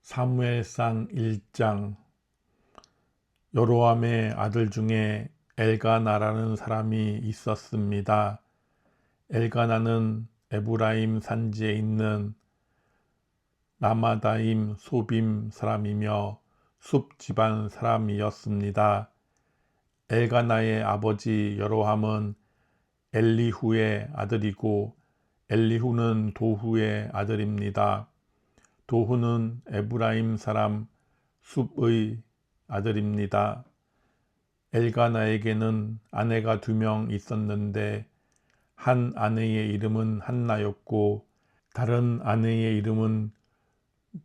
사무엘상 1장. 여로함의 아들 중에 엘가나라는 사람이 있었습니다. 엘가나는 에브라임 산지에 있는 라마다임 소빔 사람이며 숲 집안 사람이었습니다. 엘가나의 아버지 여로함은 엘리후의 아들이고 엘리후는 도후의 아들입니다. 도후는 에브라임 사람 숲의 아들입니다. 엘가나에게는 아내가 2명 있었는데 한 아내의 이름은 한나였고 다른 아내의 이름은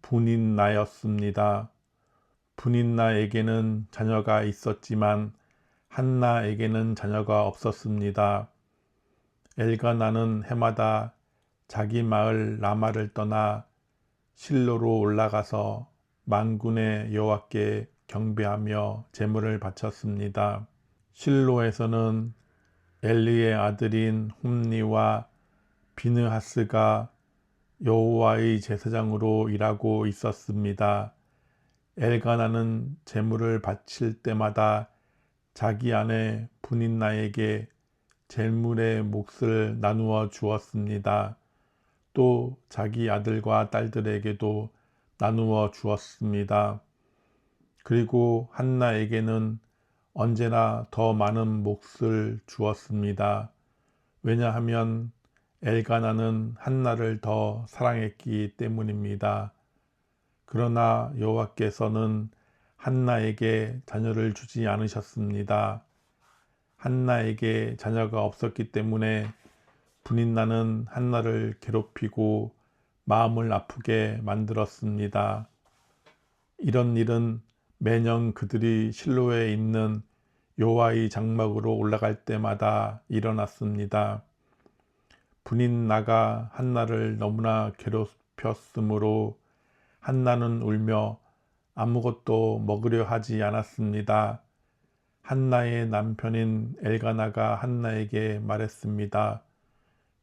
분인나였습니다. 분인나에게는 자녀가 있었지만 한나에게는 자녀가 없었습니다. 엘가나는 해마다 자기 마을 라마를 떠나 실로로 올라가서 만군의 여호와께 경배하며 제물을 바쳤습니다. 실로에서는 엘리의 아들인 홈니와 비느하스가 여호와의 제사장으로 일하고 있었습니다. 엘가나는 제물을 바칠 때마다 자기 아내 분인나에게 제물의 몫을 나누어 주었습니다. 또 자기 아들과 딸들에게도 나누어 주었습니다. 그리고 한나에게는 언제나 더 많은 몫을 주었습니다. 왜냐하면 엘가나는 한나를 더 사랑했기 때문입니다. 그러나 여호와께서는 한나에게 자녀를 주지 않으셨습니다. 한나에게 자녀가 없었기 때문에 분인나는 한나를 괴롭히고 마음을 아프게 만들었습니다. 이런 일은 매년 그들이 실로에 있는 여호와의 장막으로 올라갈 때마다 일어났습니다. 분인나가 한나를 너무나 괴롭혔으므로 한나는 울며 아무것도 먹으려 하지 않았습니다. 한나의 남편인 엘가나가 한나에게 말했습니다.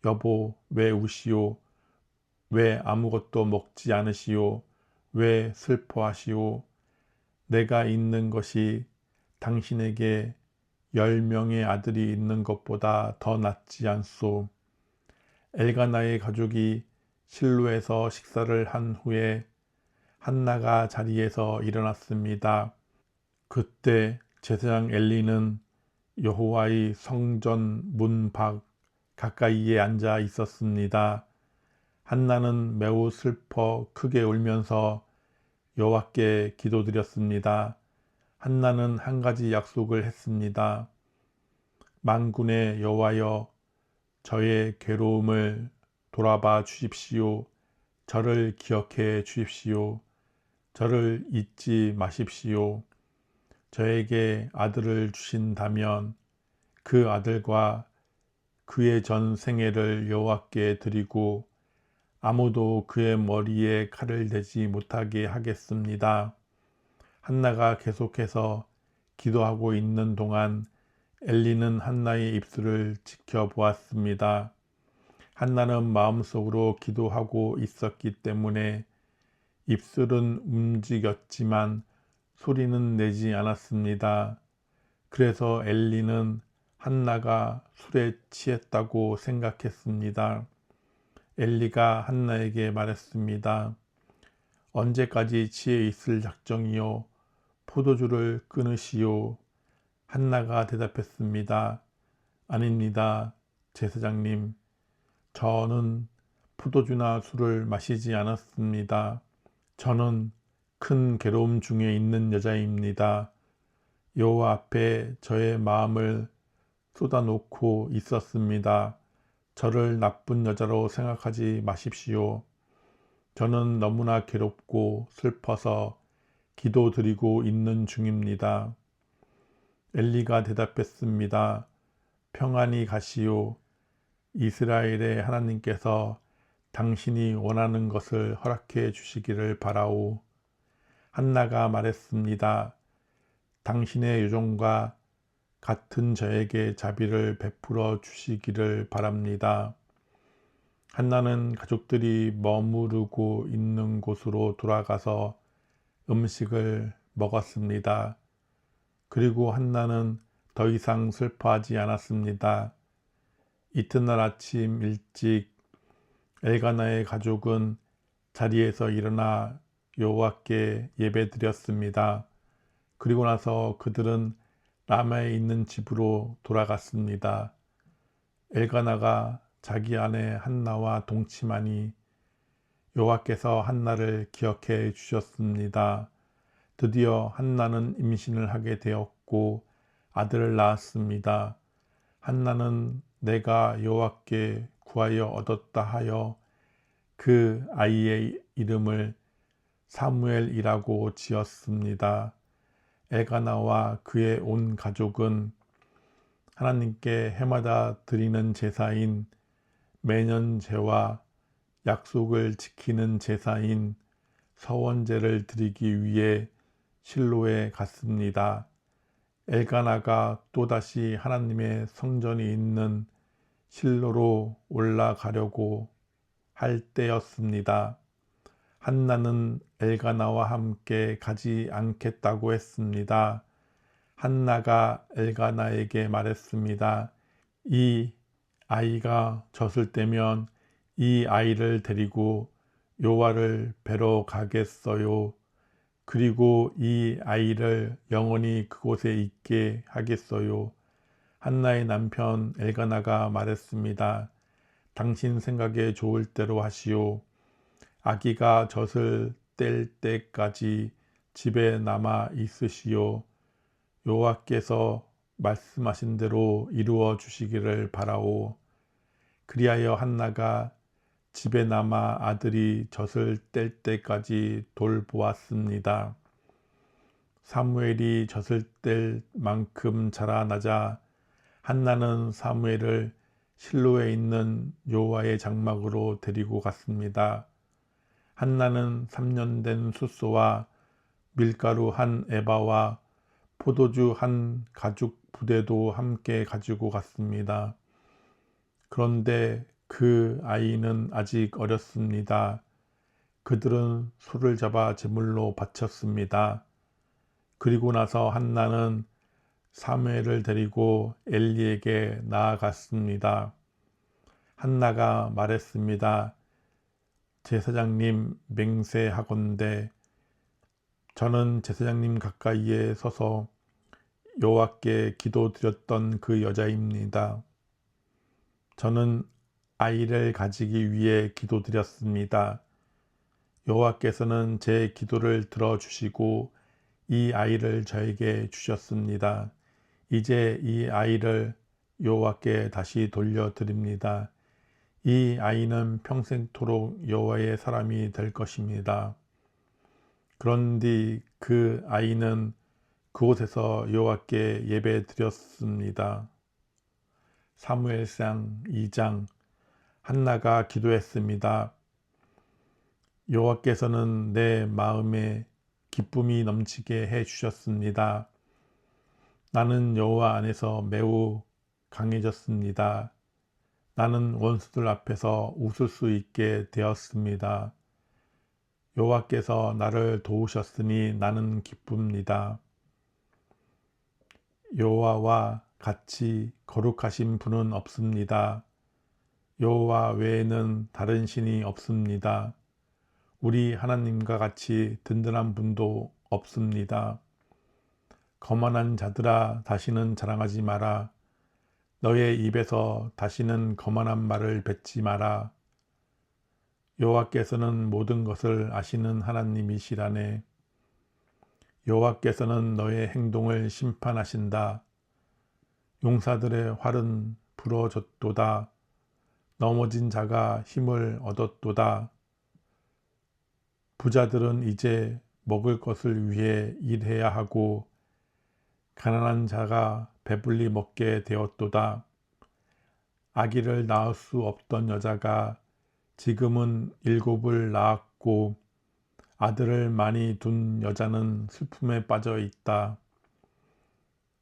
여보, 왜 우시오? 왜 아무것도 먹지 않으시오? 왜 슬퍼하시오? 내가 있는 것이 당신에게 10명의 아들이 있는 것보다 더 낫지 않소? 엘가나의 가족이 실로에서 식사를 한 후에 한나가 자리에서 일어났습니다. 그때 제사장 엘리는 여호와의 성전 문 밖 가까이에 앉아 있었습니다. 한나는 매우 슬퍼 크게 울면서 여호와께 기도드렸습니다. 한나는 한 가지 약속을 했습니다. 만군의 여호와여, 저의 괴로움을 돌아봐 주십시오. 저를 기억해 주십시오. 저를 잊지 마십시오. 저에게 아들을 주신다면 그 아들과 그의 전 생애를 여호와께 드리고 아무도 그의 머리에 칼을 대지 못하게 하겠습니다. 한나가 계속해서 기도하고 있는 동안 엘리는 한나의 입술을 지켜보았습니다. 한나는 마음속으로 기도하고 있었기 때문에 입술은 움직였지만 소리는 내지 않았습니다. 그래서 엘리는 한나가 술에 취했다고 생각했습니다. 엘리가 한나에게 말했습니다. 언제까지 취해 있을 작정이요? 포도주를 끊으시오. 한나가 대답했습니다. 아닙니다, 제사장님. 저는 포도주나 술을 마시지 않았습니다. 저는 큰 괴로움 중에 있는 여자입니다. 여호와 앞에 저의 마음을 쏟아놓고 있었습니다. 저를 나쁜 여자로 생각하지 마십시오. 저는 너무나 괴롭고 슬퍼서 기도드리고 있는 중입니다. 엘리가 대답했습니다. 평안히 가시오. 이스라엘의 하나님께서 당신이 원하는 것을 허락해 주시기를 바라오. 한나가 말했습니다. 당신의 요정과 같은 저에게 자비를 베풀어 주시기를 바랍니다. 한나는 가족들이 머무르고 있는 곳으로 돌아가서 음식을 먹었습니다. 그리고 한나는 더 이상 슬퍼하지 않았습니다. 이튿날 아침 일찍 엘가나의 가족은 자리에서 일어나 여호와께 예배드렸습니다. 그리고 나서 그들은 라마에 있는 집으로 돌아갔습니다. 엘가나가 자기 아내 한나와 동침하니 여호와께서 한나를 기억해 주셨습니다. 드디어 한나는 임신을 하게 되었고 아들을 낳았습니다. 한나는 내가 여호와께 구하여 얻었다 하여 그 아이의 이름을 사무엘이라고 지었습니다. 엘가나와 그의 온 가족은 하나님께 해마다 드리는 제사인 매년제와 약속을 지키는 제사인 서원제를 드리기 위해 실로에 갔습니다. 엘가나가 또다시 하나님의 성전이 있는 실로로 올라가려고 할 때였습니다. 한나는 엘가나와 함께 가지 않겠다고 했습니다. 한나가 엘가나에게 말했습니다. 이 아이가 젖을 때면 이 아이를 데리고 여호와를 뵈러 가겠어요. 그리고 이 아이를 영원히 그곳에 있게 하겠어요. 한나의 남편 엘가나가 말했습니다. 당신 생각에 좋을 대로 하시오. 아기가 젖을 뗄 때까지 집에 남아 있으시오. 여호와께서 말씀하신 대로 이루어 주시기를 바라오. 그리하여 한나가 집에 남아 아들이 젖을 뗄 때까지 돌보았습니다. 사무엘이 젖을 뗄 만큼 자라나자 한나는 사무엘을 실로에 있는 여호와의 장막으로 데리고 갔습니다. 한나는 3년 된 숫소와 밀가루 한 에바와 포도주 한 가죽 부대도 함께 가지고 갔습니다. 그런데 그 아이는 아직 어렸습니다. 그들은 소를 잡아 제물로 바쳤습니다. 그리고 나서 한나는 사무엘을 데리고 엘리에게 나아갔습니다. 한나가 말했습니다. 제사장님 맹세하건대 저는 제사장님 가까이에 서서 여호와께 기도드렸던 그 여자입니다. 저는 아이를 가지기 위해 기도드렸습니다. 여호와께서는 제 기도를 들어주시고 이 아이를 저에게 주셨습니다. 이제 이 아이를 여호와께 다시 돌려드립니다. 이 아이는 평생토록 여호와의 사람이 될 것입니다. 그런뒤 그 아이는 그곳에서 여호와께 예배드렸습니다. 사무엘상 2장. 한나가 기도했습니다. 여호와께서는 내 마음에 기쁨이 넘치게 해 주셨습니다. 나는 여호와 안에서 매우 강해졌습니다. 나는 원수들 앞에서 웃을 수 있게 되었습니다. 여호와께서 나를 도우셨으니 나는 기쁩니다. 여호와와 같이 거룩하신 분은 없습니다. 여호와 외에는 다른 신이 없습니다. 우리 하나님과 같이 든든한 분도 없습니다. 거만한 자들아 다시는 자랑하지 마라. 너의 입에서 다시는 거만한 말을 뱉지 마라. 여호와께서는 모든 것을 아시는 하나님이시라네. 여호와께서는 너의 행동을 심판하신다. 용사들의 활은 부러졌도다. 넘어진 자가 힘을 얻었도다. 부자들은 이제 먹을 것을 위해 일해야 하고 가난한 자가 배불리 먹게 되었도다. 아기를 낳을 수 없던 여자가 지금은 7을 낳았고 아들을 많이 둔 여자는 슬픔에 빠져 있다.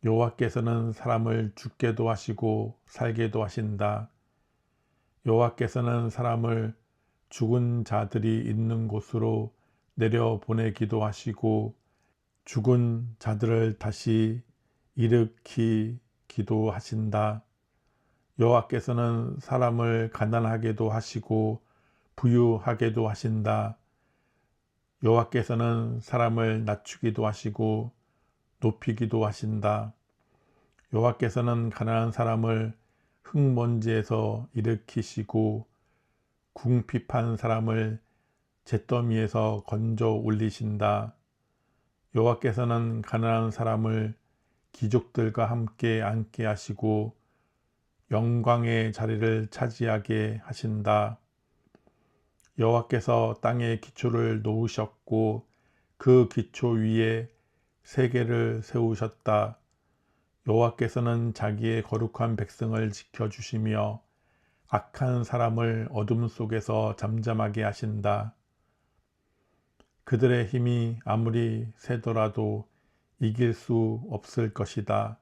여호와께서는 사람을 죽게도 하시고 살게도 하신다. 여호와께서는 사람을 죽은 자들이 있는 곳으로 내려보내기도 하시고 죽은 자들을 다시 일으키기도 하신다. 여호와께서는 사람을 가난하게도 하시고 부유하게도 하신다. 여호와께서는 사람을 낮추기도 하시고 높이기도 하신다. 여호와께서는 가난한 사람을 흙먼지에서 일으키시고 궁핍한 사람을 잿더미에서 건져 올리신다. 여호와께서는 가난한 사람을 귀족들과 함께 앉게 하시고 영광의 자리를 차지하게 하신다. 여호와께서 땅의 기초를 놓으셨고 그 기초 위에 세계를 세우셨다. 여호와께서는 자기의 거룩한 백성을 지켜주시며 악한 사람을 어둠 속에서 잠잠하게 하신다. 그들의 힘이 아무리 세더라도 이길 수 없을 것이다.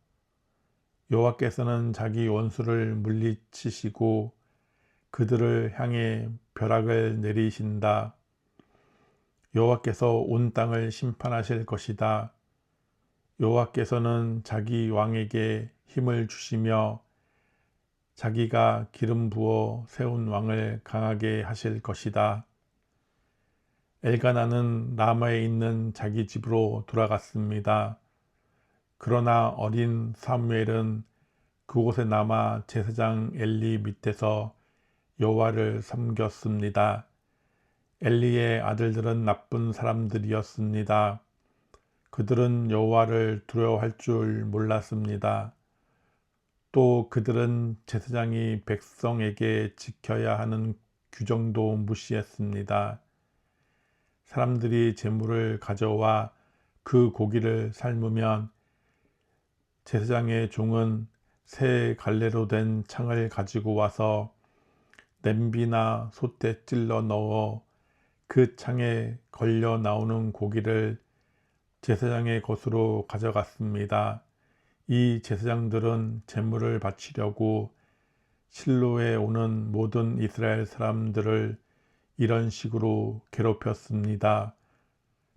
여호와께서는 자기 원수를 물리치시고 그들을 향해 벼락을 내리신다. 여호와께서 온 땅을 심판하실 것이다. 여호와께서는 자기 왕에게 힘을 주시며 자기가 기름 부어 세운 왕을 강하게 하실 것이다. 엘가나는 라마에 있는 자기 집으로 돌아갔습니다. 그러나 어린 사무엘은 그곳에 남아 제사장 엘리 밑에서 여호와를 섬겼습니다. 엘리의 아들들은 나쁜 사람들이었습니다. 그들은 여호와를 두려워할 줄 몰랐습니다. 또 그들은 제사장이 백성에게 지켜야 하는 규정도 무시했습니다. 사람들이 제물을 가져와 그 고기를 삶으면 제사장의 종은 새 갈래로 된 창을 가지고 와서 냄비나 솥에 찔러 넣어 그 창에 걸려 나오는 고기를 제사장의 것으로 가져갔습니다. 이 제사장들은 제물을 바치려고 실로에 오는 모든 이스라엘 사람들을 이런 식으로 괴롭혔습니다.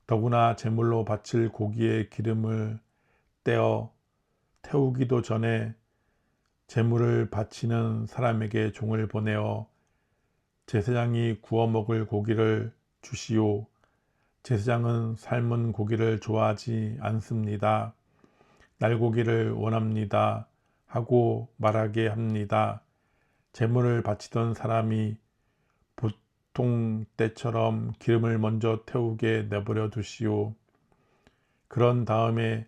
더구나 제물로 바칠 고기의 기름을 떼어 태우기도 전에 제물을 바치는 사람에게 종을 보내어 제사장이 구워 먹을 고기를 주시오. 제사장은 삶은 고기를 좋아하지 않습니다. 날고기를 원합니다. 하고 말하게 합니다. 제물을 바치던 사람이 보통 때처럼 기름을 먼저 태우게 내버려 두시오. 그런 다음에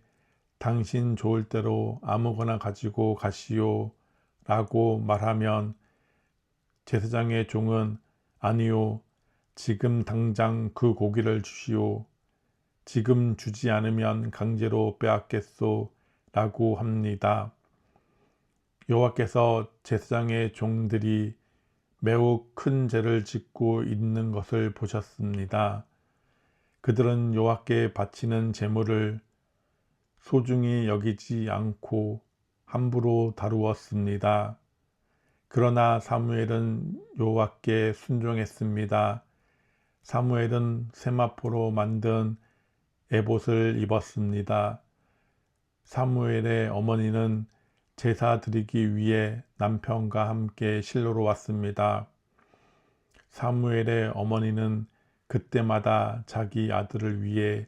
당신 좋을 대로 아무거나 가지고 가시오 라고 말하면 제사장의 종은 아니요, 지금 당장 그 고기를 주시오. 지금 주지 않으면 강제로 빼앗겠소 라고 합니다. 여호와께서 제사장의 종들이 매우 큰 죄를 짓고 있는 것을 보셨습니다. 그들은 여호와께 바치는 제물을 소중히 여기지 않고 함부로 다루었습니다. 그러나 사무엘은 여호와께 순종했습니다. 사무엘은 세마포로 만든 에봇을 입었습니다. 사무엘의 어머니는 제사 드리기 위해 남편과 함께 실로로 왔습니다. 사무엘의 어머니는 그때마다 자기 아들을 위해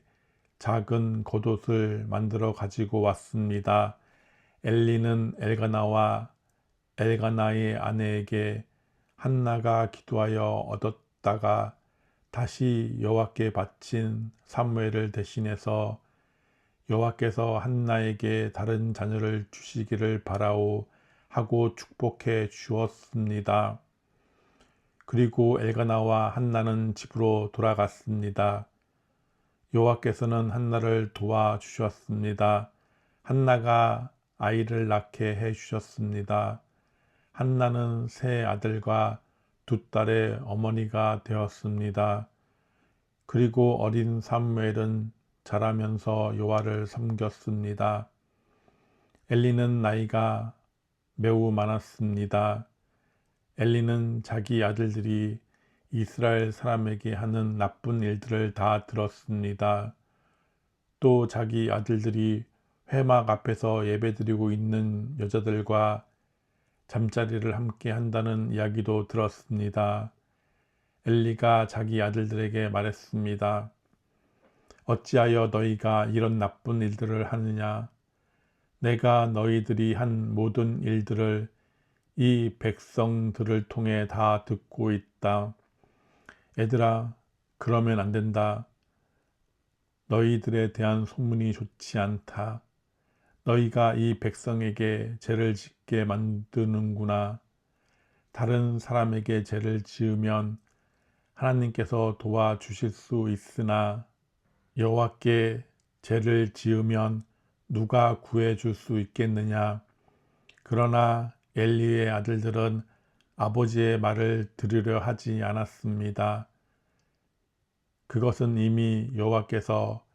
작은 겉옷을 만들어 가지고 왔습니다. 엘리는 엘가나와 엘가나의 아내에게 한나가 기도하여 얻었다가 다시 여호와께 바친 사무엘을 대신해서 여호와께서 한나에게 다른 자녀를 주시기를 바라오 하고 축복해 주었습니다. 그리고 엘가나와 한나는 집으로 돌아갔습니다. 여호와께서는 한나를 도와주셨습니다. 한나가 아이를 낳게 해주셨습니다. 한나는 세 아들과 두 딸의 어머니가 되었습니다. 그리고 어린 사무엘은 자라면서 여호와를 섬겼습니다. 엘리는 나이가 매우 많았습니다. 엘리는 자기 아들들이 이스라엘 사람에게 하는 나쁜 일들을 다 들었습니다. 또 자기 아들들이 회막 앞에서 예배드리고 있는 여자들과 잠자리를 함께 한다는 이야기도 들었습니다. 엘리가 자기 아들들에게 말했습니다. 어찌하여 너희가 이런 나쁜 일들을 하느냐? 내가 너희들이 한 모든 일들을 이 백성들을 통해 다 듣고 있다. 얘들아, 그러면 안 된다. 너희들에 대한 소문이 좋지 않다. 너희가 이 백성에게 죄를 짓게 만드는구나. 다른 사람에게 죄를 지으면 하나님께서 도와주실 수 있으나 여호와께 죄를 지으면 누가 구해줄 수 있겠느냐. 그러나 엘리의 아들들은 아버지의 말을 들으려 하지 않았습니다. 그것은 이미 여호와께서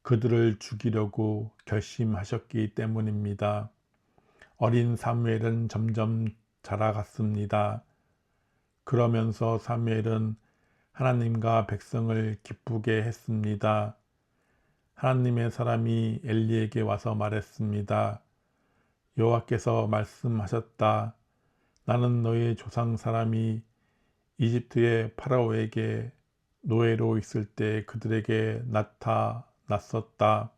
그들을 죽이려고 결심하셨기 때문입니다. 어린 사무엘은 점점 자라갔습니다. 그러면서 사무엘은 하나님과 백성을 기쁘게 했습니다. 하나님의 사람이 엘리에게 와서 말했습니다. 여호와께서 말씀하셨다. 나는 너의 조상 사람이 이집트의 파라오에게 노예로 있을 때 그들에게 나타났었다.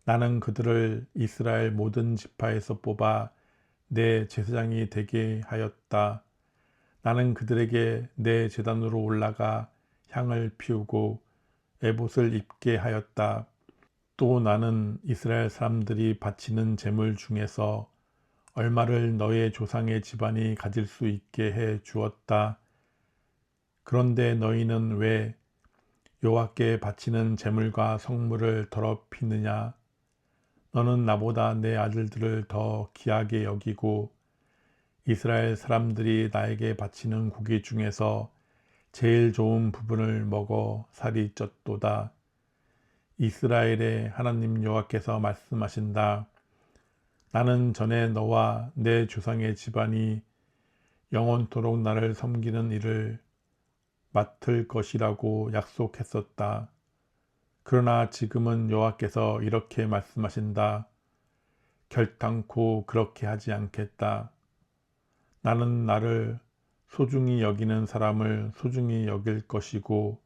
나는 그들을 이스라엘 모든 지파에서 뽑아 내 제사장이 되게 하였다. 나는 그들에게 내 제단으로 올라가 향을 피우고 에봇을 입게 하였다. 또 나는 이스라엘 사람들이 바치는 제물 중에서 얼마를 너의 조상의 집안이 가질 수 있게 해 주었다. 그런데 너희는 왜 여호와께 바치는 제물과 성물을 더럽히느냐? 너는 나보다 내 아들들을 더 귀하게 여기고 이스라엘 사람들이 나에게 바치는 고기 중에서 제일 좋은 부분을 먹어 살이 쪘도다. 이스라엘의 하나님 여호와께서 말씀하신다. 나는 전에 너와 내 조상의 집안이 영원토록 나를 섬기는 일을 맡을 것이라고 약속했었다. 그러나 지금은 여호와께서 이렇게 말씀하신다. 결단코 그렇게 하지 않겠다. 나는 나를 소중히 여기는 사람을 소중히 여길 것이고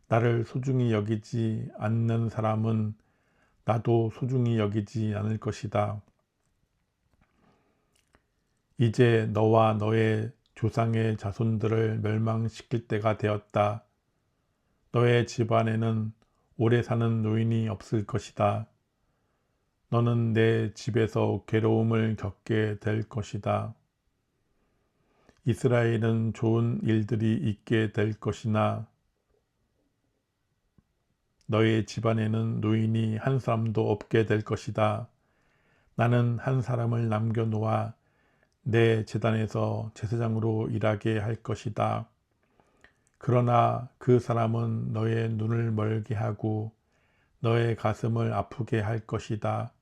나를 소중히 여기지 않는 사람은 나도 소중히 여기지 않을 것이다. 이제 너와 너의 조상의 자손들을 멸망시킬 때가 되었다. 너의 집안에는 오래 사는 노인이 없을 것이다. 너는 내 집에서 괴로움을 겪게 될 것이다. 이스라엘은 좋은 일들이 있게 될 것이나 너의 집안에는 노인이 한 사람도 없게 될 것이다. 나는 한 사람을 남겨놓아 내 제단에서 제사장으로 일하게 할 것이다. 그러나 그 사람은 너의 눈을 멀게 하고 너의 가슴을 아프게 할 것이다.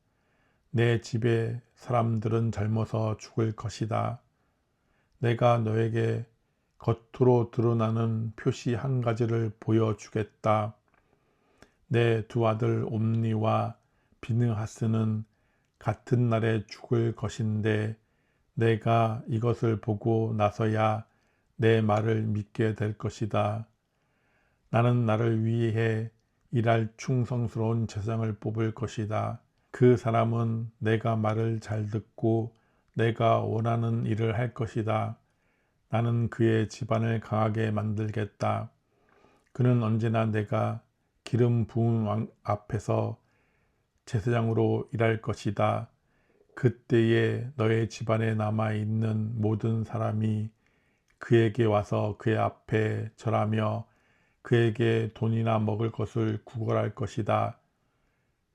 내 집의 사람들은 젊어서 죽을 것이다. 내가 너에게 겉으로 드러나는 표시 한 가지를 보여주겠다. 내 두 아들 옴니와 비느하스는 같은 날에 죽을 것인데 내가 이것을 보고 나서야 내 말을 믿게 될 것이다. 나는 나를 위해 일할 충성스러운 제사장을 뽑을 것이다. 그 사람은 내가 말을 잘 듣고 내가 원하는 일을 할 것이다. 나는 그의 집안을 강하게 만들겠다. 그는 언제나 내가 기름 부은 왕 앞에서 제사장으로 일할 것이다. 그때에 너의 집안에 남아있는 모든 사람이 그에게 와서 그의 앞에 절하며 그에게 돈이나 먹을 것을 구걸할 것이다.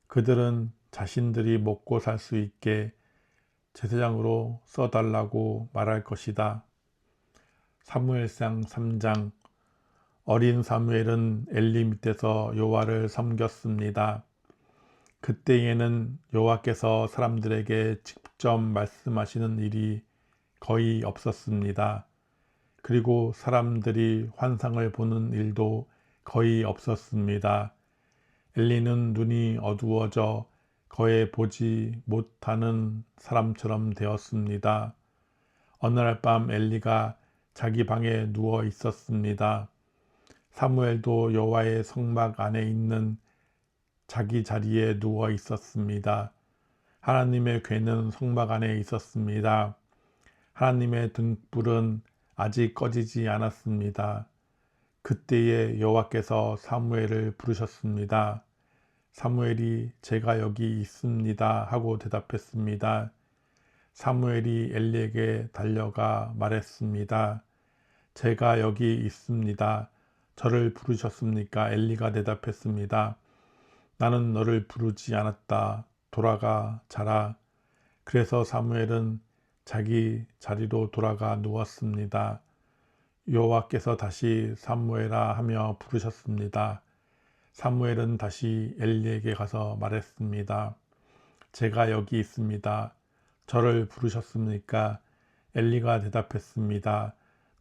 그들은 자신들이 먹고 살 수 있게 제사장으로 써달라고 말할 것이다. 사무엘상 3장. 어린 사무엘은 엘리 밑에서 여호와를 섬겼습니다. 그때에는 여호와께서 사람들에게 직접 말씀하시는 일이 거의 없었습니다. 그리고 사람들이 환상을 보는 일도 거의 없었습니다. 엘리는 눈이 어두워져 거의 보지 못하는 사람처럼 되었습니다. 어느 날 밤 엘리가 자기 방에 누워 있었습니다. 사무엘도 여호와의 성막 안에 있는 자기 자리에 누워 있었습니다. 하나님의 궤는 성막 안에 있었습니다. 하나님의 등불은 아직 꺼지지 않았습니다. 그때에 여호와께서 사무엘을 부르셨습니다. 사무엘이 제가 여기 있습니다 하고 대답했습니다. 사무엘이 엘리에게 달려가 말했습니다. 제가 여기 있습니다. 저를 부르셨습니까? 엘리가 대답했습니다. 나는 너를 부르지 않았다. 돌아가 자라. 그래서 사무엘은 자기 자리로 돌아가 누웠습니다. 여호와께서 다시 사무엘아 하며 부르셨습니다. 사무엘은 다시 엘리에게 가서 말했습니다. 제가 여기 있습니다. 저를 부르셨습니까? 엘리가 대답했습니다.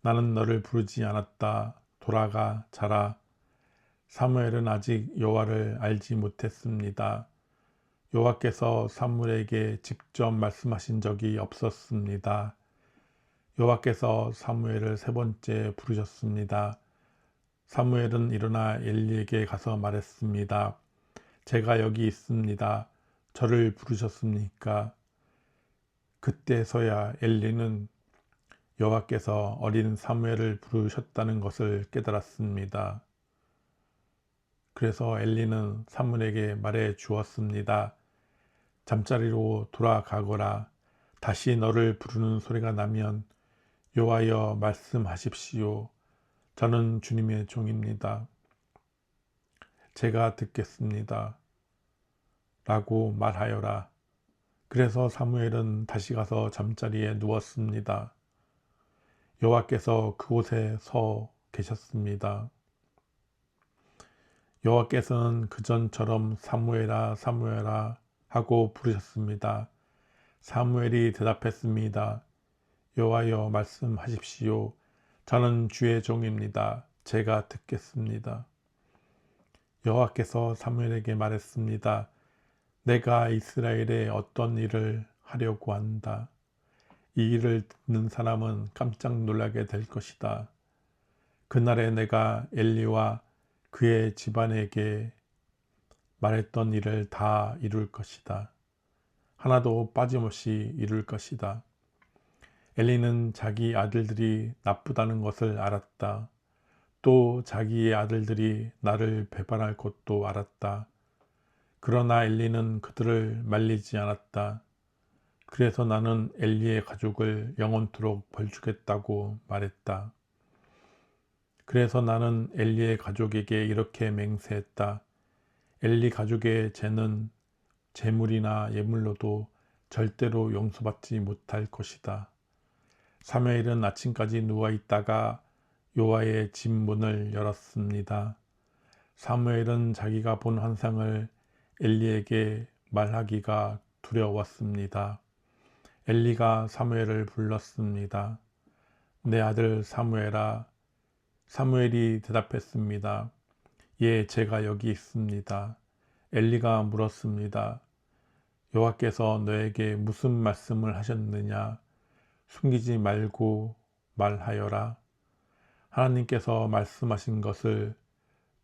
나는 너를 부르지 않았다. 돌아가 자라. 사무엘은 아직 여호와를 알지 못했습니다. 여호와께서 사무엘에게 직접 말씀하신 적이 없었습니다. 여호와께서 사무엘을 세 번째 부르셨습니다. 사무엘은 일어나 엘리에게 가서 말했습니다. 제가 여기 있습니다. 저를 부르셨습니까? 그때서야 엘리는 여호와께서 어린 사무엘을 부르셨다는 것을 깨달았습니다. 그래서 엘리는 사무엘에게 말해 주었습니다. 잠자리로 돌아가거라. 다시 너를 부르는 소리가 나면 여호와여 말씀하십시오. 저는 주님의 종입니다. 제가 듣겠습니다. 라고 말하여라. 그래서 사무엘은 다시 가서 잠자리에 누웠습니다. 여호와께서 그곳에 서 계셨습니다. 여호와께서는 그전처럼 사무엘아 사무엘아 하고 부르셨습니다. 사무엘이 대답했습니다. 여호와여 말씀하십시오. 저는 주의 종입니다. 제가 듣겠습니다. 여호와께서 사무엘에게 말했습니다. 내가 이스라엘에 어떤 일을 하려고 한다. 이 일을 듣는 사람은 깜짝 놀라게 될 것이다. 그날에 내가 엘리와 그의 집안에게 말했던 일을 다 이룰 것이다. 하나도 빠짐없이 이룰 것이다. 엘리는 자기 아들들이 나쁘다는 것을 알았다. 또 자기의 아들들이 나를 배반할 것도 알았다. 그러나 엘리는 그들을 말리지 않았다. 그래서 나는 엘리의 가족을 영원토록 벌주겠다고 말했다. 그래서 나는 엘리의 가족에게 이렇게 맹세했다. 엘리 가족의 죄는 재물이나 예물로도 절대로 용서받지 못할 것이다. 사무엘은 아침까지 누워있다가 여호와의 집 문을 열었습니다. 사무엘은 자기가 본 환상을 엘리에게 말하기가 두려웠습니다. 엘리가 사무엘을 불렀습니다. 내 아들 사무엘아. 사무엘이 대답했습니다. 예, 제가 여기 있습니다. 엘리가 물었습니다. 여호와께서 너에게 무슨 말씀을 하셨느냐? 숨기지 말고 말하여라. 하나님께서 말씀하신 것을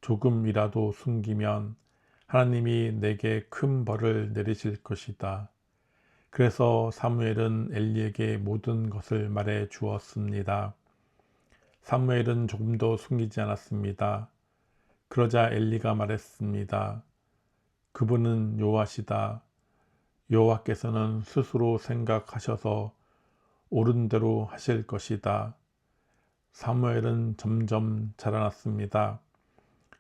조금이라도 숨기면 하나님이 내게 큰 벌을 내리실 것이다. 그래서 사무엘은 엘리에게 모든 것을 말해 주었습니다. 사무엘은 조금도 숨기지 않았습니다. 그러자 엘리가 말했습니다. 그분은 여호와시다. 여호와께서는 스스로 생각하셔서 옳은 대로 하실 것이다. 사무엘은 점점 자라났습니다.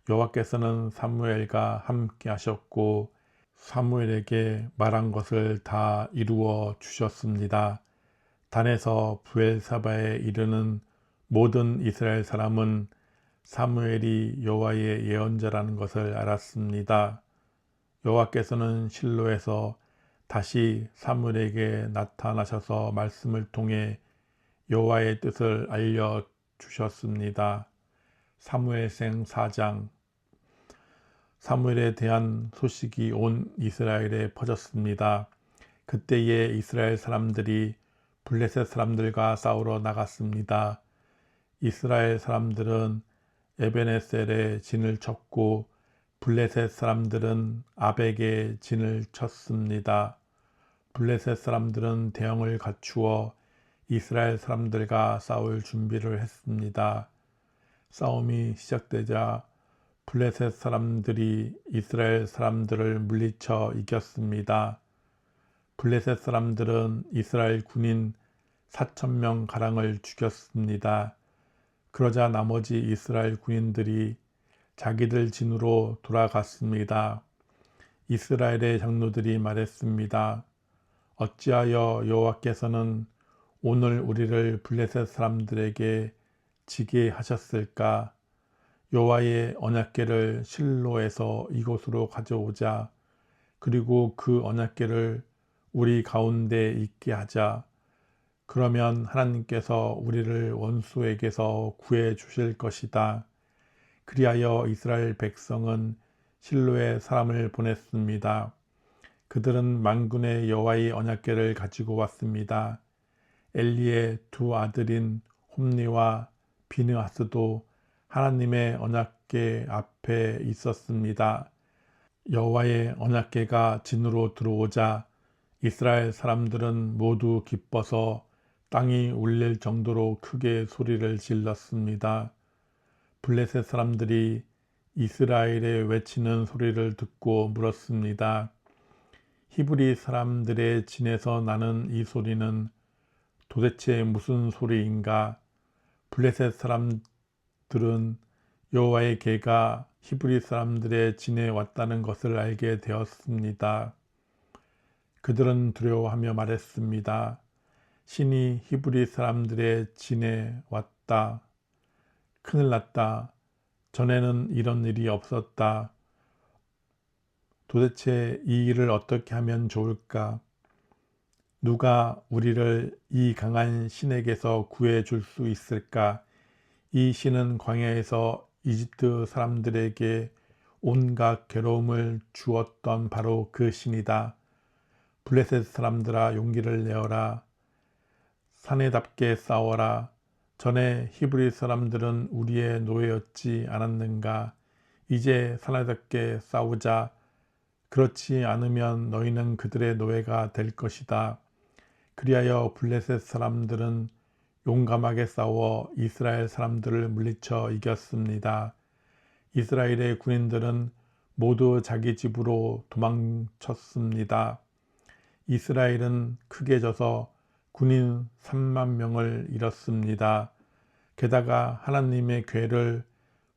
여호와께서는 사무엘과 함께 하셨고 사무엘에게 말한 것을 다 이루어 주셨습니다. 단에서 브엘사바에 이르는 모든 이스라엘 사람은 사무엘이 여호와의 예언자라는 것을 알았습니다. 여호와께서는 실로에서 다시 사무엘에게 나타나셔서 말씀을 통해 여호와의 뜻을 알려주셨습니다. 주셨습니다. 사무엘상 4장. 사무엘에 대한 소식이 온 이스라엘에 퍼졌습니다. 그때에 이스라엘 사람들이 블레셋 사람들과 싸우러 나갔습니다. 이스라엘 사람들은 에베네셀에 진을 쳤고 블레셋 사람들은 아벡에 진을 쳤습니다. 블레셋 사람들은 대형을 갖추어 이스라엘 사람들과 싸울 준비를 했습니다. 싸움이 시작되자 블레셋 사람들이 이스라엘 사람들을 물리쳐 이겼습니다. 블레셋 사람들은 이스라엘 군인 4,000명 가량을 죽였습니다. 그러자 나머지 이스라엘 군인들이 자기들 진으로 돌아갔습니다. 이스라엘의 장로들이 말했습니다. 어찌하여 여호와께서는 오늘 우리를 블레셋 사람들에게 지게 하셨을까? 여호와의 언약궤를 실로에서 이곳으로 가져오자. 그리고 그 언약궤를 우리 가운데 있게 하자. 그러면 하나님께서 우리를 원수에게서 구해 주실 것이다. 그리하여 이스라엘 백성은 실로에 사람을 보냈습니다. 그들은 만군의 여호와의 언약궤를 가지고 왔습니다. 엘리의 두 아들인 홈니와 비느하스도 하나님의 언약궤 앞에 있었습니다. 여호와의 언약궤가 진으로 들어오자 이스라엘 사람들은 모두 기뻐서 땅이 울릴 정도로 크게 소리를 질렀습니다. 블레셋 사람들이 이스라엘의 외치는 소리를 듣고 물었습니다. 히브리 사람들의 진에서 나는 이 소리는 도대체 무슨 소리인가? 블레셋 사람들은 여호와의 궤가 히브리 사람들의 진에 왔다는 것을 알게 되었습니다. 그들은 두려워하며 말했습니다. 신이 히브리 사람들의 진에 왔다. 큰일 났다. 전에는 이런 일이 없었다. 도대체 이 일을 어떻게 하면 좋을까? 누가 우리를 이 강한 신에게서 구해 줄 수 있을까? 이 신은 광야에서 이집트 사람들에게 온갖 괴로움을 주었던 바로 그 신이다. 블레셋 사람들아 용기를 내어라. 사내답게 싸워라. 전에 히브리 사람들은 우리의 노예였지 않았는가? 이제 사내답게 싸우자. 그렇지 않으면 너희는 그들의 노예가 될 것이다. 그리하여 블레셋 사람들은 용감하게 싸워 이스라엘 사람들을 물리쳐 이겼습니다. 이스라엘의 군인들은 모두 자기 집으로 도망쳤습니다. 이스라엘은 크게 져서 군인 3만 명을 잃었습니다. 게다가 하나님의 궤를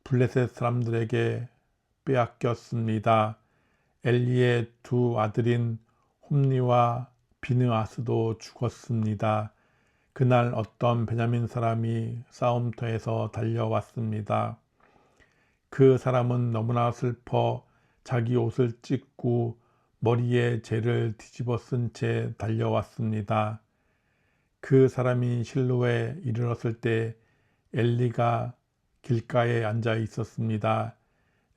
블레셋 사람들에게 빼앗겼습니다. 엘리의 두 아들인 홈니와 비느하스도 죽었습니다. 그날 어떤 베냐민 사람이 싸움터에서 달려왔습니다. 그 사람은 너무나 슬퍼 자기 옷을 찢고 머리에 재를 뒤집어 쓴 채 달려왔습니다. 그 사람이 실로에 이르렀을 때 엘리가 길가에 앉아 있었습니다.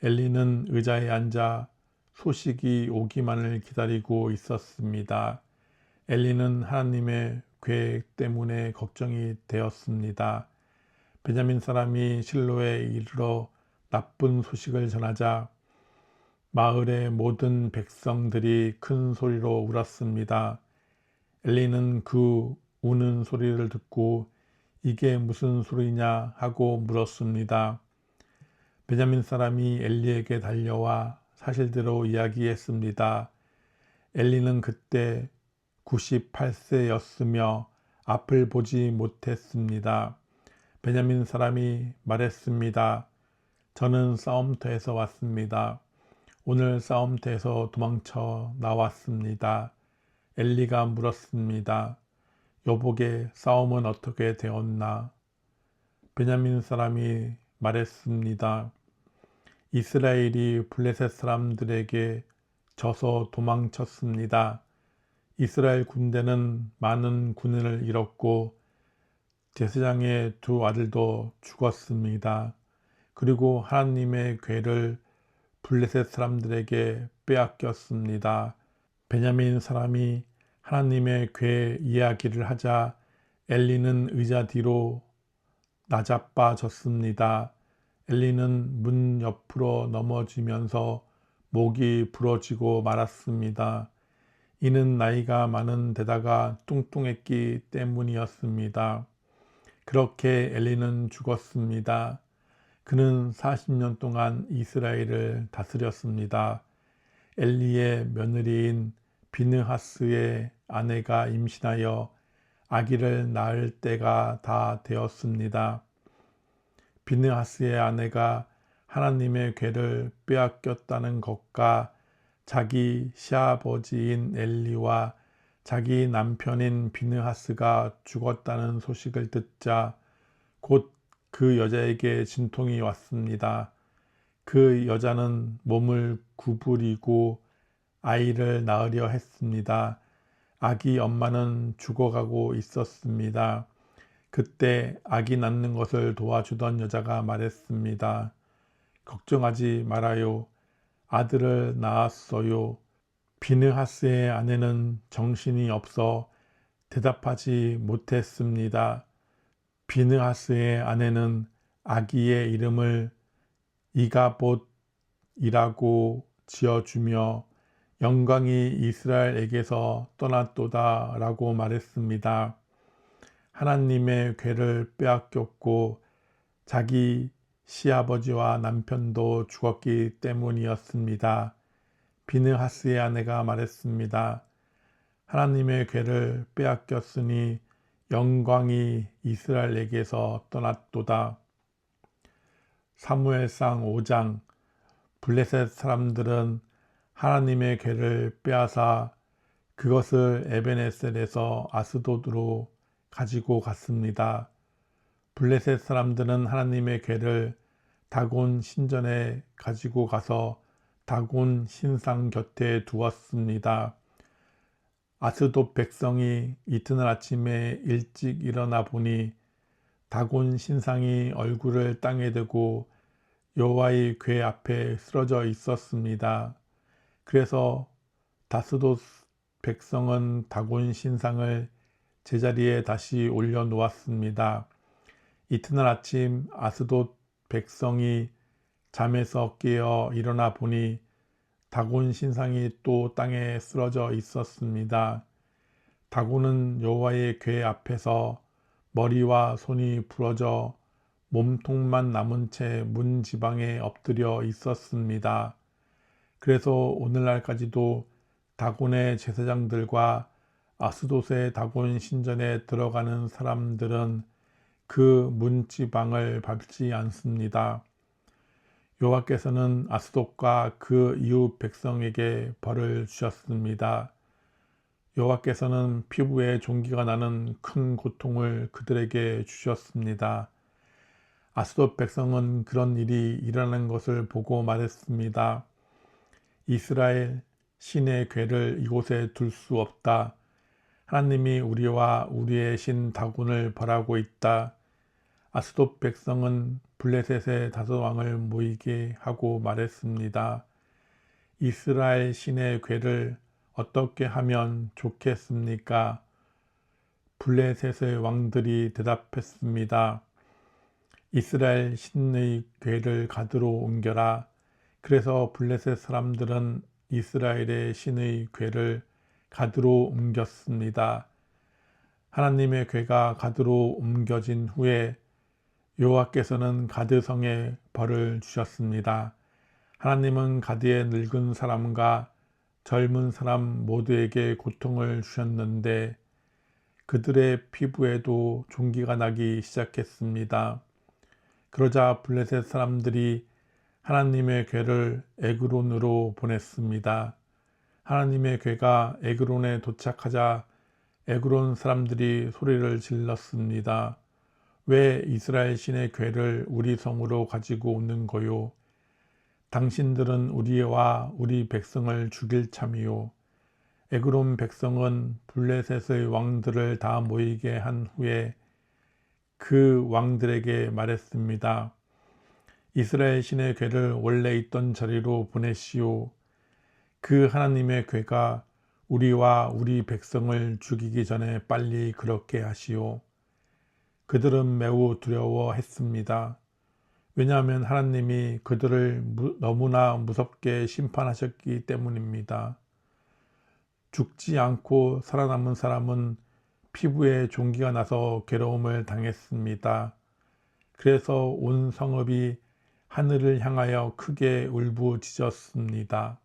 엘리는 의자에 앉아 소식이 오기만을 기다리고 있었습니다. 엘리는 하나님의 궤 때문에 걱정이 되었습니다. 베냐민 사람이 실로에 이르러 나쁜 소식을 전하자 마을의 모든 백성들이 큰 소리로 울었습니다. 엘리는 그 우는 소리를 듣고 이게 무슨 소리냐 하고 물었습니다. 베냐민 사람이 엘리에게 달려와 사실대로 이야기했습니다. 엘리는 그때 98세였으며 앞을 보지 못했습니다. 베냐민 사람이 말했습니다. 저는 싸움터에서 왔습니다. 오늘 싸움터에서 도망쳐 나왔습니다. 엘리가 물었습니다. 여보게 싸움은 어떻게 되었나? 베냐민 사람이 말했습니다. 이스라엘이 블레셋 사람들에게 져서 도망쳤습니다. 이스라엘 군대는 많은 군인을 잃었고 제사장의 두 아들도 죽었습니다. 그리고 하나님의 궤를 블레셋 사람들에게 빼앗겼습니다. 베냐민 사람이 하나님의 궤 이야기를 하자 엘리는 의자 뒤로 나자빠졌습니다. 엘리는 문 옆으로 넘어지면서 목이 부러지고 말았습니다. 이는 나이가 많은 데다가 뚱뚱했기 때문이었습니다. 그렇게 엘리는 죽었습니다. 그는 40년 동안 이스라엘을 다스렸습니다. 엘리의 며느리인 비느하스의 아내가 임신하여 아기를 낳을 때가 다 되었습니다. 비느하스의 아내가 하나님의 궤를 빼앗겼다는 것과 자기 시아버지인 엘리와 자기 남편인 비느하스가 죽었다는 소식을 듣자 곧 그 여자에게 진통이 왔습니다. 그 여자는 몸을 구부리고 아이를 낳으려 했습니다. 아기 엄마는 죽어가고 있었습니다. 그때 아기 낳는 것을 도와주던 여자가 말했습니다. 걱정하지 말아요. 아들을 낳았어요. 비느하스의 아내는 정신이 없어 대답하지 못했습니다. 비느하스의 아내는 아기의 이름을 이가봇이라고 지어주며 영광이 이스라엘에게서 떠났도다 라고 말했습니다. 하나님의 궤를 빼앗겼고 자기 시아버지와 남편도 죽었기 때문이었습니다. 비느하스의 아내가 말했습니다. 하나님의 궤를 빼앗겼으니 영광이 이스라엘에게서 떠났도다. 사무엘상 5장. 블레셋 사람들은 하나님의 궤를 빼앗아 그것을 에벤에셀에서 아스돗으로 가지고 갔습니다. 블레셋 사람들은 하나님의 궤를 다곤 신전에 가지고 가서 다곤 신상 곁에 두었습니다. 아스돗 백성이 이튿날 아침에 일찍 일어나 보니 다곤 신상이 얼굴을 땅에 대고 여호와의 궤 앞에 쓰러져 있었습니다. 그래서 아스돗 백성은 다곤 신상을 제자리에 다시 올려놓았습니다. 이튿날 아침 아스돗 백성이 잠에서 깨어 일어나 보니 다곤 신상이 또 땅에 쓰러져 있었습니다. 다곤은 여호와의 궤 앞에서 머리와 손이 부러져 몸통만 남은 채 문 지방에 엎드려 있었습니다. 그래서 오늘날까지도 다곤의 제사장들과 아스돗의 다곤 신전에 들어가는 사람들은 그 문지방을 밟지 않습니다. 여호와께서는 아스돗과 그 이웃 백성에게 벌을 주셨습니다. 여호와께서는 피부에 종기가 나는 큰 고통을 그들에게 주셨습니다. 아스돗 백성은 그런 일이 일어나는 것을 보고 말했습니다. 이스라엘 신의 궤를 이곳에 둘 수 없다. 하나님이 우리와 우리의 신 다곤을 벌하고 있다. 아스돗 백성은 블레셋의 5왕을 모이게 하고 말했습니다. 이스라엘 신의 궤를 어떻게 하면 좋겠습니까? 블레셋의 왕들이 대답했습니다. 이스라엘 신의 궤를 가드로 옮겨라. 그래서 블레셋 사람들은 이스라엘의 신의 궤를 가드로 옮겼습니다. 하나님의 궤가 가드로 옮겨진 후에 여호와께서는 가드성에 벌을 주셨습니다. 하나님은 가드의 늙은 사람과 젊은 사람 모두에게 고통을 주셨는데 그들의 피부에도 종기가 나기 시작했습니다. 그러자 블레셋 사람들이 하나님의 궤를 에그론으로 보냈습니다. 하나님의 궤가 에그론에 도착하자 에그론 사람들이 소리를 질렀습니다. 왜 이스라엘 신의 궤를 우리 성으로 가지고 오는 거요? 당신들은 우리와 우리 백성을 죽일 참이요. 에그론 백성은 블레셋의 왕들을 다 모이게 한 후에 그 왕들에게 말했습니다. 이스라엘 신의 궤를 원래 있던 자리로 보내시오. 그 하나님의 궤가 우리와 우리 백성을 죽이기 전에 빨리 그렇게 하시오. 그들은 매우 두려워했습니다. 왜냐하면 하나님이 그들을 너무나 무섭게 심판하셨기 때문입니다. 죽지 않고 살아남은 사람은 피부에 종기가 나서 괴로움을 당했습니다. 그래서 온 성읍이 하늘을 향하여 크게 울부짖었습니다.